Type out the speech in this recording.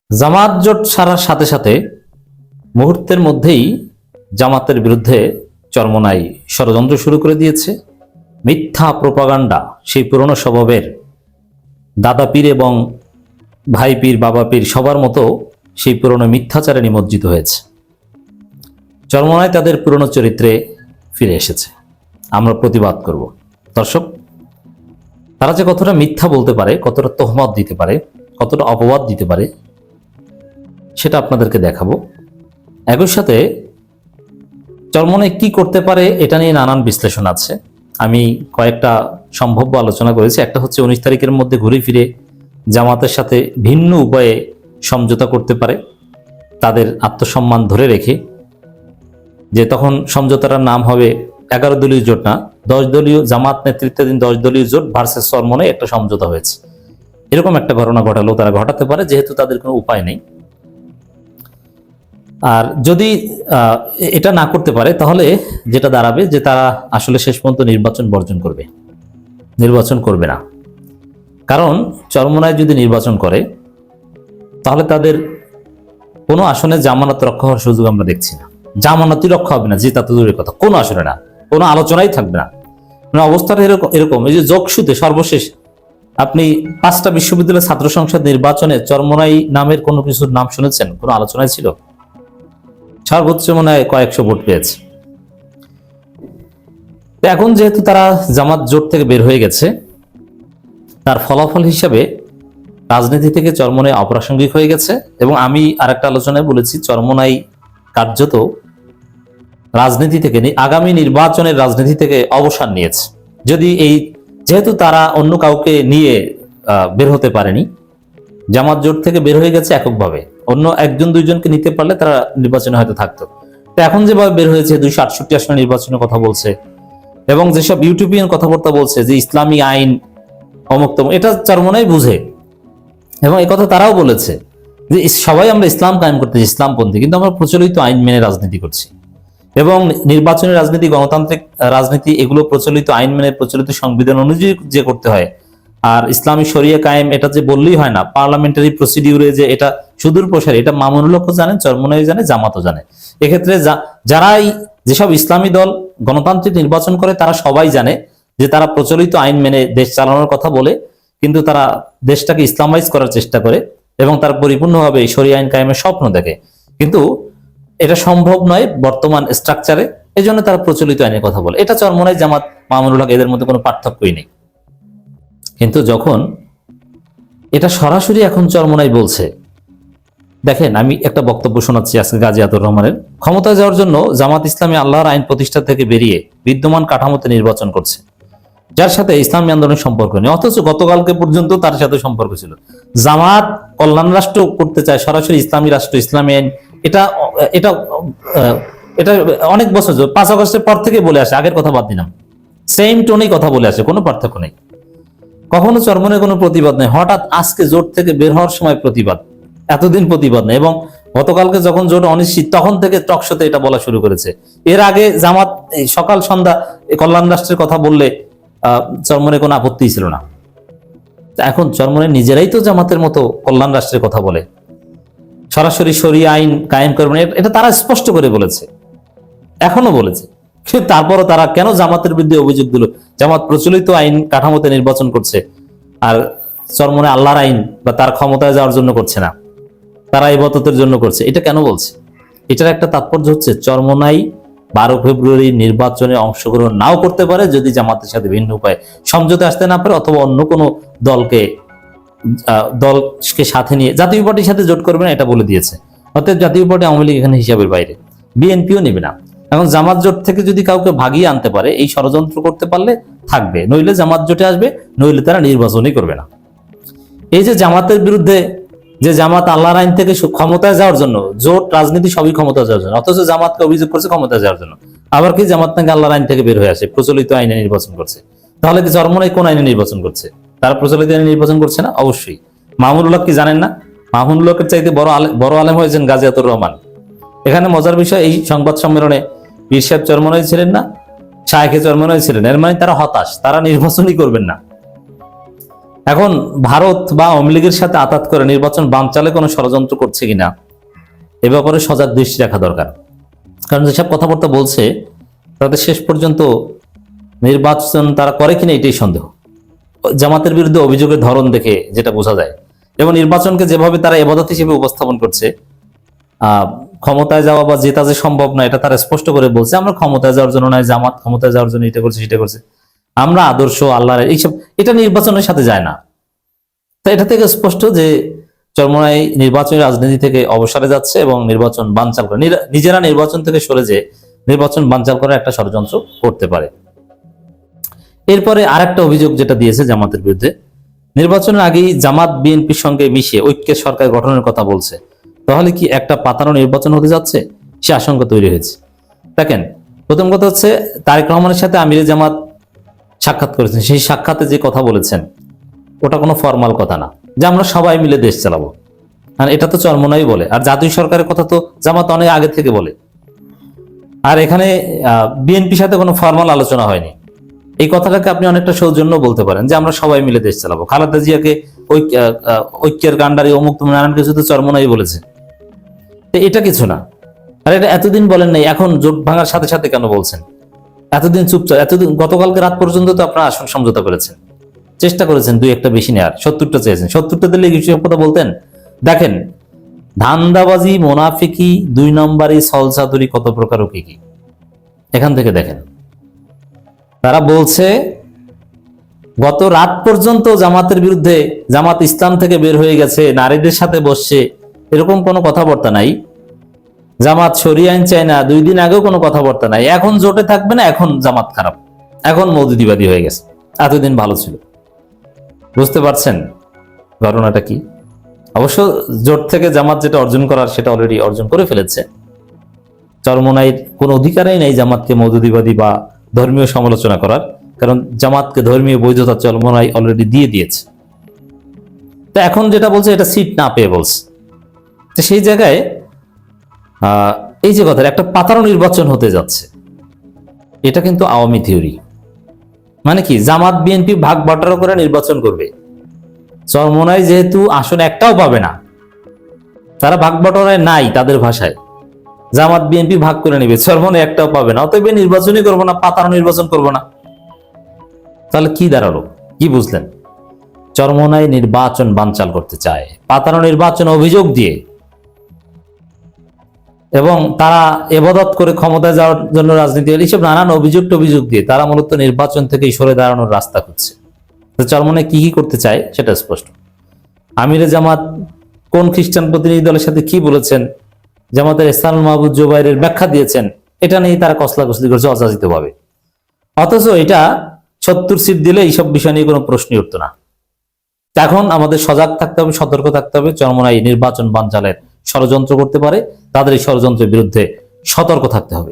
জামাত জোট ছাড়ার সাথে সাথে মুহূর্তের মধ্যেই জামাতের বিরুদ্ধে চরমোনাই ষড়যন্ত্র শুরু করে দিয়েছে। মিথ্যা প্রোপাগান্ডা, সেই পুরনো স্বভাবের দাদা পীর এবং ভাই পীর বাবা পীর সবার মতো সেই পুরনো মিথ্যাচারে নিমজ্জিত হয়েছে। চরমোনাই তাদের পুরনো চরিত্রে ফিরে এসেছে। আমরা প্রতিবাদ করব। দর্শক, তারা যে কতটা মিথ্যা বলতে পারে, কতটা তহমত দিতে পারে, কতটা অপবাদ দিতে পারে, সেটা আপনাদেরকে দেখাবো। একই সাথে চরমোনাই কি করতে পারে এটা নিয়ে নানান বিশ্লেষণ আছে। আমি কয়েকটা সম্ভাব্য আলোচনা করেছি। একটা হচ্ছে 19 তারিখের মধ্যে ঘুরে ফিরে জামাতের সাথে ভিন্ন উপায়ে সমঝোতা করতে পারে, তাদের আত্মসম্মান ধরে রেখে, যে তখন সমঝোতার নাম হবে 11 দলীয় জোট না, 10 দলীয়, জামাত নেতৃত্বাধীন 10 দলীয় জোট ভার্সেস চরমোনাই একটা সমঝোতা হয়েছে। এরকম একটা ঘটনা ঘটালেও তারা ঘটাতে পারে, যেহেতু তাদের কোনো উপায় নেই। আর যদি এটা না করতে পারে, তাহলে যেটা দাঁড়াবে যে তারা আসলে শেষ পর্যন্ত নির্বাচন বর্জন করবে, নির্বাচন করবে না। কারণ চরমোনাই যদি নির্বাচন করে, তাহলে তাদের কোনো আসনে জামানত রক্ষা হওয়ার সুযোগ আমরা দেখছি না। জামানতই রক্ষা হবে না, জেতা তো দূরের কথা, কোনো আসনে না, কোনো আলোচনাই থাকবে না। মানে অবস্থাটা এরকম। এই যে যোগসূতে সর্বশেষ আপনি 5টা বিশ্ববিদ্যালয়ের ছাত্র সংসদ নির্বাচনে চরমোনাই নামের কোনো কিছুর নাম শুনেছেন? কোনো আলোচনায় ছিল? সর্বোচ্চ মনে হয় কয়েকশো ভোট পেয়েছে। এখন যেহেতু তারা জামাত জোট থেকে বের হয়ে গেছে, তার ফলাফল হিসাবে রাজনীতি থেকে চরমোনাই অপ্রাসঙ্গিক হয়ে গেছে। এবং আমি আরেকটা আলোচনায় বলেছি, চরমোনাই কার্যত রাজনীতি থেকে, আগামী নির্বাচনের রাজনীতি থেকে অবসর নিয়েছে। যদি যেহেতু তারা অন্য কাউকে নিয়ে বের হতে পারেনি, জামাত জোট থেকে বের হয়ে গেছে এককভাবে, অন্য একজন দুইজনকে নিতে পারলে তারা নির্বাচনে হয়তো থাকতো। তো এখন যেভাবে বের হয়েছে 268 আসনে নির্বাচনের কথা বলছে, এবং যেসব ইউটিউবিয়ান কথাবার্তা বলছে যে ইসলামী আইন অমুক তমুক, এটা চরমোনাই বুঝে। এবং এই কথা তারাও বলেছে যে সবাই আমরা ইসলাম কায়েম করতেছি, ইসলামপন্থী, কিন্তু আমরা প্রচলিত আইন মেনে রাজনীতি করছি। এবং নির্বাচনী রাজনীতি, গণতান্ত্রিক রাজনীতি, এগুলো প্রচলিত আইন মেনে, প্রচলিত সংবিধান অনুযায়ী যে করতে হয়। আর ইসলামী শরিয়া কায়েম এটা যে বললেই হয় না, পার্লামেন্টারি প্রসিডিউরে যে এটা সুদূর প্রসারী, এটা মামুনুল হকও জানেন, চরমোনাই জানে, জামাতও জানে। এক্ষেত্রে যারাই যেসব ইসলামী দল গণতান্ত্রিক নির্বাচন করে, তারা সবাই জানে যে তারা প্রচলিত আইন মেনে দেশ চালানোর কথা বলে, কিন্তু তারা দেশটাকে ইসলামাইজ করার চেষ্টা করে এবং তারা পরিপূর্ণভাবে শরিয়া আইন কায়েমের স্বপ্ন দেখে। কিন্তু এটা সম্ভব নয় বর্তমান স্ট্রাকচারে, এই জন্য তারা প্রচলিত আইনের কথা বলে। এটা চরমোনাই, জামাত, মামুনুল হক, এদের মধ্যে কোনো পার্থক্যই নেই। কিন্তু যখন এটা সরাসরি এখন চরমোনাই বলছে, দেখেন আমি একটা বক্তব্য শোনাচ্ছি আজকে গাজী আতুর রহমানের। ক্ষমতায় যাওয়ার জন্য জামাত ইসলামী আল্লাহর আইন প্রতিষ্ঠা থেকে বেরিয়ে বিদ্যমান কাঠামোতে নির্বাচন করছে, যার সাথে ইসলামী আন্দোলনের সম্পর্ক নেই, অথচ গতকালকে পর্যন্ত তার সাথে সম্পর্ক ছিল। জামাত কল্যাণ রাষ্ট্র করতে চায়, সরাসরি ইসলামী রাষ্ট্র, ইসলামী আইন, এটা এটা এটা অনেক বছর 5 আগস্টের পর থেকে বলে আসে, আগের কথা বাদ দিলাম, সেম টোনেই কথা বলে আসে, কোনো পার্থক্য নেই। কখনো চরমোনাই কোনো প্রতিবাদ নেই, হঠাৎ আজকে জোট থেকে বের হওয়ার সময় প্রতিবাদ, এতদিন প্রতিবাদ নেই। এবং গতকালকে যখন জোট অনিশ্চিত, তখন থেকে টকশোতে এটা বলা শুরু করেছে। এর আগে জামাত সকাল সন্ধ্যা কল্যাণ রাষ্ট্রের কথা বললে চরমোনাই কোনো আপত্তি ছিল না। এখন চরমোনাই নিজেরাই তো জামাতের মতো কল্যাণ রাষ্ট্রের কথা বলে, সরাসরি শরিয়া আইন কায়েম করবেন, এটা তারা স্পষ্ট করে বলেছে, এখনো বলেছে। কিন্তু তারপরও তারা কেন জামাতের বিরুদ্ধে অভিযোগ দিল? জামাত প্রচলিত আইন কাঠামোতে নির্বাচন করছে, আর চরমোনাই আল্লাহর আইন বা তার ক্ষমতায় যাওয়ার জন্য করছে না, তারা ইবাদতের জন্য করছে। এটা কেন বলছে? এটার একটা তাৎপর্য হচ্ছে চরমোনাই 12 ফেব্রুয়ারি নির্বাচনে অংশগ্রহণ নাও করতে পারে, যদি জামাতের সাথে ভিন্ন উপায়ে সমঝোতা আসতে না পারে, অথবা অন্য কোনো দলকে সাথে নিয়ে জাতীয় পার্টির সাথে জোট করবে না, এটা বলে দিয়েছে। অর্থাৎ জাতীয় পার্টি, আওয়ামী লীগ এখানে হিসাবের বাইরে, বিএনপিও নেবে না। এখন জামাত জোট থেকে যদি কাউকে ভাগিয়ে আনতে পারে, এই ষড়যন্ত্র করতে পারলে থাকবে, নইলে জামাত জোটে আসবে, নইলে তারা নির্বাচনই করবে না। এই যে জামাতের বিরুদ্ধে, যে জামাত আল্লাহর আইন থেকে ক্ষমতায় যাওয়ার জন্য, জোট রাজনীতি সবই ক্ষমতায় যাওয়ার জন্য, অথচ জামাতকে অভিযোগ করছে ক্ষমতায় যাওয়ার জন্য। আবার কি জামাত নাকি আল্লাহর আইন থেকে বের হয়ে আসে, প্রচলিত আইনে নির্বাচন করছে? তাহলে কি চরমোনাই কোন আইনে নির্বাচন করছে? তারা প্রচলিত আইনে নির্বাচন করছে না? অবশ্যই। মামুনুল হক কি জানেন না? মামুনুল হকের চাইতে বড় আলেম হয়েছেন গাজী আতুর রহমান। এখানে মজার বিষয়, এই সংবাদ সম্মেলনে পীর সাহেব চরমোনাই ছিলেন না, শায়েখে চরমোনাই ছিলেন। এর মানে তারা হতাশ, তারা নির্বাচনই করবেন না। এখন ভারত বা আওয়ামী লীগের সাথে আতাত করে নির্বাচন বানচালে কোনো ষড়যন্ত্র করছে কিনা এ ব্যাপারে সজাগ দৃষ্টি রাখা দরকার। কারণ যেসব কথাবার্তা বলছে তাদের শেষ পর্যন্ত নির্বাচন তারা করে কিনা এটাই সন্দেহ। জামাতের বিরুদ্ধে অভিযোগের ধরন দেখে যেটা বোঝা যায়, এবং নির্বাচনকে যেভাবে তারা ইবাদত হিসেবে উপস্থাপন করছে, ক্ষমতায় যাওয়া বা জেতা যে সম্ভব না এটা তারা স্পষ্ট করে বলছে। আমরা ক্ষমতায় যাওয়ার জন্য নয়, জামাত ক্ষমতায় যাওয়ার জন্য এটা করছে সেটা করছে, আমরা আদর্শ আল্লাহর এইসব, এটা নির্বাচনের সাথে যায় না। তো এটা থেকে স্পষ্ট যে চরমোনাই নির্বাচনী রাজনীতি থেকে অবসরে যাচ্ছে এবং নির্বাচন বানচাল করে, নিজেরা নির্বাচন থেকে সরে যে নির্বাচন বানচাল করার একটা ষড়যন্ত্র করতে পারে। এরপরে আরেকটা অভিযোগ যেটা দিয়েছে জামাতের বিরুদ্ধে, নির্বাচনের আগেই জামাত বিএনপির সঙ্গে মিশিয়ে ঐক্যের সরকার গঠনের কথা বলছে, তাহলে কি একটা পাতানো নির্বাচন হতে যাচ্ছে, সে আশঙ্কা তৈরি হয়েছে। দেখেন, প্রথম কথা হচ্ছে তারেক রহমানের সাথে আমিরে জামাত সাক্ষাৎ করেছেন, সেই সাক্ষাতে যে কথা বলেছেন ওটা কোনো ফরমাল কথা না যে আমরা সবাই মিলে দেশ চালাবো, আর এটা তো চরমোনাই বলে। আর জাতীয় সরকারের কথা তো জামাত অনেক আগে থেকে বলে। আর এখানে বিএনপির সাথে কোনো ফরমাল আলোচনা হয়নি। এই কথাটাকে আপনি অনেকটা সৌজন্য বলতে পারেন যে আমরা সবাই মিলে দেশ চালাবো। খালেদা জিয়াকে ঐক্যের গান্ডারি অমুক নানান কিছু তো চরমোনাই বলেছে, তো এটা কিছু না। আর এটা এতদিন বলেন নাই, এখন জোট ভাঙার সাথে সাথে কেন বলছেন? এতদিন চুপচাপ, এতদিন গতকালকে রাত পর্যন্ত তো আপনারা আসন সমঝোতা করেছেন, চেষ্টা করেছেন দুই একটা বেশি নেওয়ার, 70টা চেয়েছেন, 70টা দিলে কিছু কথা বলতেন। দেখেন, ধান্দাবাজি, মোনাফিকি, 2 নম্বরই, সলসাতুরি, কত প্রকার ও কি কি, এখান থেকে দেখেন। তারা বলছে গত রাত পর্যন্ত জামাতের বিরুদ্ধে, জামাত ইসলাম থেকে বের হয়ে গেছে, নারীদের সাথে বসছে, এরকম কোনো কথাবার্তা নাই। জামাত সরিয়ে আইন চায় না, 2 দিন আগেও কোনো কথাবার্তা নাই। এখন জোটে থাকবে না, এখন জামাত খারাপ, এখন মওদুদিবাদী হয়ে গেছে, এতদিন ভালো ছিল। বুঝতে পারছেন ঘটনাটা কি? অবশ্য জোট থেকে জামাত যেটা অর্জন করার সেটা অলরেডি অর্জন করে ফেলেছে। চরমোনাইর কোনো অধিকারই নেই জামাতকে মওদুদিবাদী বা ধর্মীয় সমালোচনা করার, কারণ জামাতকে ধর্মীয় বৈধতা চরমোনাই অলরেডি দিয়ে দিয়েছে। তো এখন যেটা বলছে এটা সিট না পেয়ে বলছে। তো সেই জায়গায় এই যে কথা, একটা পাতানো নির্বাচন হতে যাচ্ছে, এটা কিন্তু আওয়ামী থিওরি। মানে কি, জামাত বিএনপি ভাগ বাটোয়ারা করে নির্বাচন করবে। চরমোনাই যেহেতু আসন একটাও পাবে না, তারা ভাগ বাটোয়ারায় নাই, তাদের ভাষায় জামাত বিএনপি ভাগ করে নেবে, চরমোনাই একটাও পাবে না, অতএব নির্বাচনই করবো না, পাতানো নির্বাচন করবো না। তাহলে কি দাঁড়ালো, কি বুঝলেন? চরমোনাই নির্বাচন বানচাল করতে চায় পাতানো নির্বাচন অভিযোগ দিয়ে, এবং তারা এবাদত করে ক্ষমতায় যাওয়ার জন্য রাজনীতি, এইসব নানান অভিযোগ দিয়ে তারা মূলত নির্বাচন থেকে সরে দাঁড়ানোর রাস্তা খুঁজছে। তো চরমোনাই কি কি করতে চায় সেটা স্পষ্ট। আমিরে জামাত কোন খ্রিস্টান প্রতিনিধি দলের সাথে কি বলেছেন, জামাতের ইহসানুল মাহবুব জুবাইরের ব্যাখ্যা দিয়েছেন, এটা নিয়ে তারা কসলাকসলি করছে অযাচিত ভাবে। অথচ এটা 70 সিট দিলে এইসব বিষয় নিয়ে কোনো প্রশ্নই উঠতো না। এখন আমাদের সজাগ থাকতে হবে, সতর্ক থাকতে হবে। চরমোনাই নির্বাচন বানচালের ষড়যন্ত্র করতে পারে, তাদের এই ষড়যন্ত্রের বিরুদ্ধে সতর্ক থাকতে হবে।